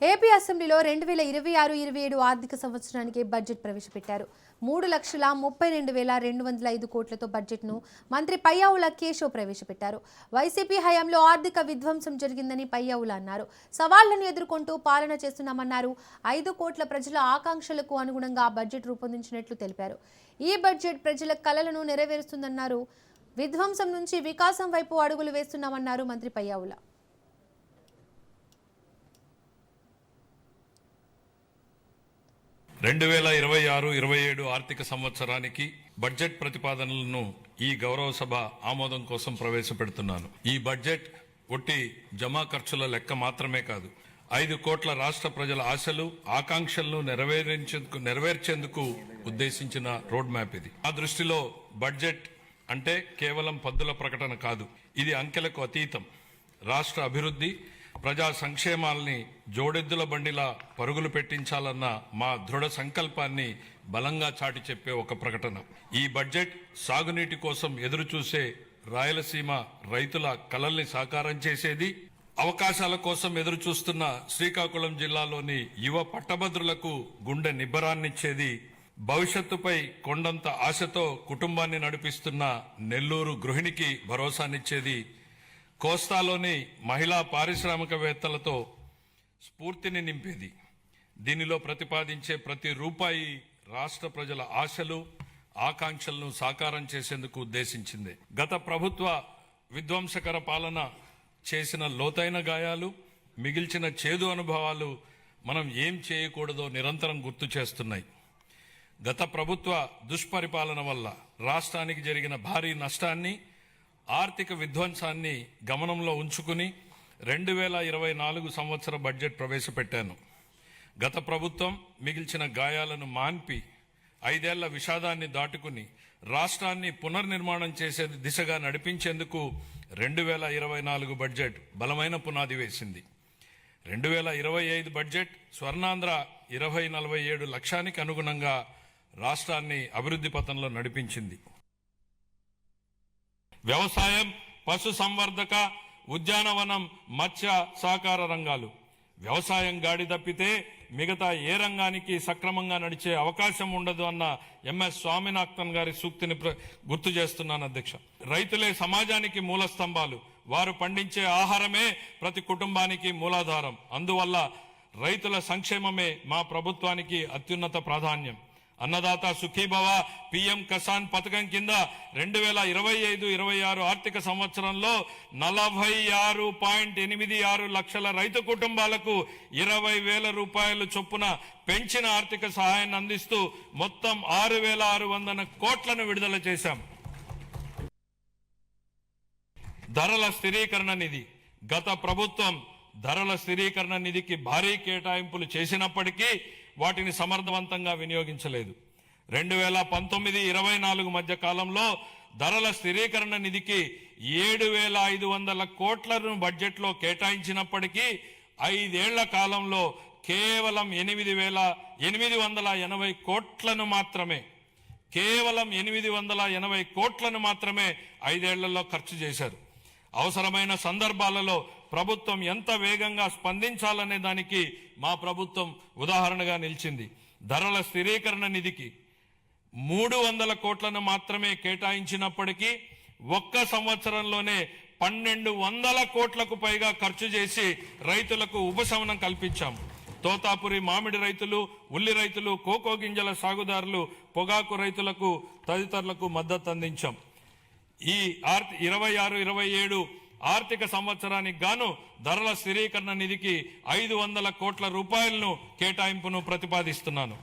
AP అసెంబ్లీలో 2026-27 ఆర్థిక సంవత్సరానికి బడ్జెట్ ప్రవేశపెట్టారు. 3,32,205 కోట్లతో బడ్జెట్ను మంత్రి పయ్యావుల కేశవ్ ప్రవేశపెట్టారు. వైసీపీ హయాంలో ఆర్థిక విధ్వంసం జరిగిందని పయ్యావుల అన్నారు. సవాళ్లను ఎదుర్కొంటూ పాలన చేస్తున్నామన్నారు. 5 కోట్ల ప్రజల ఆకాంక్షలకు అనుగుణంగా బడ్జెట్ రూపొందించినట్లు తెలిపారు. ఈ బడ్జెట్ ప్రజల కలలను నెరవేరుస్తుందన్నారు. విధ్వంసం నుంచి వికాసం వైపు అడుగులు వేస్తున్నామన్నారు మంత్రి పయ్యావుల. 2026-27 ఆర్థిక సంవత్సరానికి బడ్జెట్ ప్రతిపాదనలను ఈ గౌరవ సభ ఆమోదం కోసం ప్రవేశపెడుతున్నాను. ఈ బడ్జెట్ ఒట్టి జమా ఖర్చుల లెక్క మాత్రమే కాదు, 5 కోట్ల రాష్ట్ర ప్రజల ఆశలు ఆకాంక్షలను నెరవేర్చేందుకు ఉద్దేశించిన రోడ్ మ్యాప్ ఇది. ఆ దృష్టిలో బడ్జెట్ అంటే కేవలం పద్దుల ప్రకటన కాదు, ఇది అంకెలకు అతీతం. రాష్ట్ర అభివృద్ధి, ప్రజా సంక్షేమాల్ని జోడెద్దుల బండిలా పరుగులు పెట్టించాలన్న మా దృఢ సంకల్పాన్ని బలంగా చాటి చెప్పే ఒక ప్రకటన. ఈ బడ్జెట్ సాగునీటి కోసం ఎదురుచూసే రాయలసీమ రైతుల కలల్ని సాకారం చేసేది, అవకాశాల కోసం ఎదురుచూస్తున్న శ్రీకాకుళం జిల్లాలోని యువ పట్టభద్రులకు గుండె నిబ్బరాన్నిచ్చేది, భవిష్యత్తుపై కొండంత ఆశతో కుటుంబాన్ని నడిపిస్తున్న నెల్లూరు గృహిణికి భరోసానిచ్చేది, కోస్తాలోని మహిళా పారిశ్రామికవేత్తలతో స్ఫూర్తిని నింపేది. దీనిలో ప్రతిపాదించే ప్రతి రూపాయి రాష్ట్ర ప్రజల ఆశలు ఆకాంక్షలను సాకారం చేసేందుకు ఉద్దేశించింది. గత ప్రభుత్వ విధ్వంసకర పాలన చేసిన లోతైన గాయాలు, మిగిల్చిన చేదు అనుభవాలు మనం ఏం చేయకూడదో నిరంతరం గుర్తు చేస్తున్నాయి. గత ప్రభుత్వ దుష్పరిపాలన వల్ల రాష్ట్రానికి జరిగిన భారీ నష్టాన్ని, ఆర్థిక విధ్వంసాన్ని గమనంలో ఉంచుకుని 2024 సంవత్సర బడ్జెట్ ప్రవేశపెట్టాను. గత ప్రభుత్వం మిగిల్చిన గాయాలను మాన్పి 5 ఏళ్ల విషాదాన్ని దాటుకుని రాష్ట్రాన్ని పునర్నిర్మాణం చేసే దిశగా నడిపించేందుకు 2024 బడ్జెట్ బలమైన పునాది వేసింది. 2025 బడ్జెట్ స్వర్ణాంధ్ర 2047 లక్ష్యానికి అనుగుణంగా రాష్ట్రాన్ని అభివృద్ధి పథంలో నడిపించింది. వ్యవసాయం, పశు సంవర్ధక, ఉద్యానవనం, మత్స్య సహకార రంగాలు. వ్యవసాయం గాడి తప్పితే మిగతా ఏ రంగానికి సక్రమంగా నడిచే అవకాశం ఉండదు అన్న ఎంఎస్ స్వామినాథన్ గారి సూక్తిని గుర్తు చేస్తున్నాను అధ్యక్ష. రైతులే సమాజానికి మూల స్తంభాలు, వారు పండించే ఆహారమే ప్రతి కుటుంబానికి మూలాధారం. అందువల్ల రైతుల సంక్షేమమే మా ప్రభుత్వానికి అత్యున్నత ప్రాధాన్యం. అన్నదాత సుఖీభవ, పిఎం కిసాన్ పథకం కింద 2025-26 ఆర్థిక సంవత్సరంలో 46.86 లక్షల రైతు కుటుంబాలకు 20,000 రూపాయలు చొప్పున పెంచిన ఆర్థిక సహాయాన్ని అందిస్తూ మొత్తం 6,600 కోట్లను విడుదల చేశాం. ధరల స్థిరీకరణ నిధి. గత ప్రభుత్వం ధరల స్థిరీకరణ నిధికి భారీ కేటాయింపులు చేసినప్పటికీ వాటిని సమర్థవంతంగా వినియోగించలేదు. 2019-24 మధ్య కాలంలో ధరల స్థిరీకరణ నిధికి 7,500 కోట్లను బడ్జెట్లో కేటాయించినప్పటికీ 5 ఏళ్ల కాలంలో కేవలం 8,880 కోట్లను మాత్రమే 5 ఏళ్లలో ఖర్చు చేశారు. అవసరమైన సందర్భాలలో ప్రభుత్వం ఎంత వేగంగా స్పందించాలనే దానికి మా ప్రభుత్వం ఉదాహరణగా నిలిచింది. ధరల స్థిరీకరణ నిధికి 300 కోట్లను మాత్రమే కేటాయించినప్పటికీ ఒక్క సంవత్సరంలోనే 1,200 కోట్లకు పైగా ఖర్చు చేసి రైతులకు ఉపశమనం కల్పించాం. తోతాపురి మామిడి రైతులు, ఉల్లి రైతులు, కోకో గింజల సాగుదారులు, పొగాకు రైతులకు తదితరులకు మద్దతు అందించాం. ఈ 26-27 ఆర్థిక సంవత్సరానికి గాను ధరల స్థిరీకరణ నిధికి 500 కోట్ల రూపాయలను కేటాయింపును ప్రతిపాదిస్తున్నాను.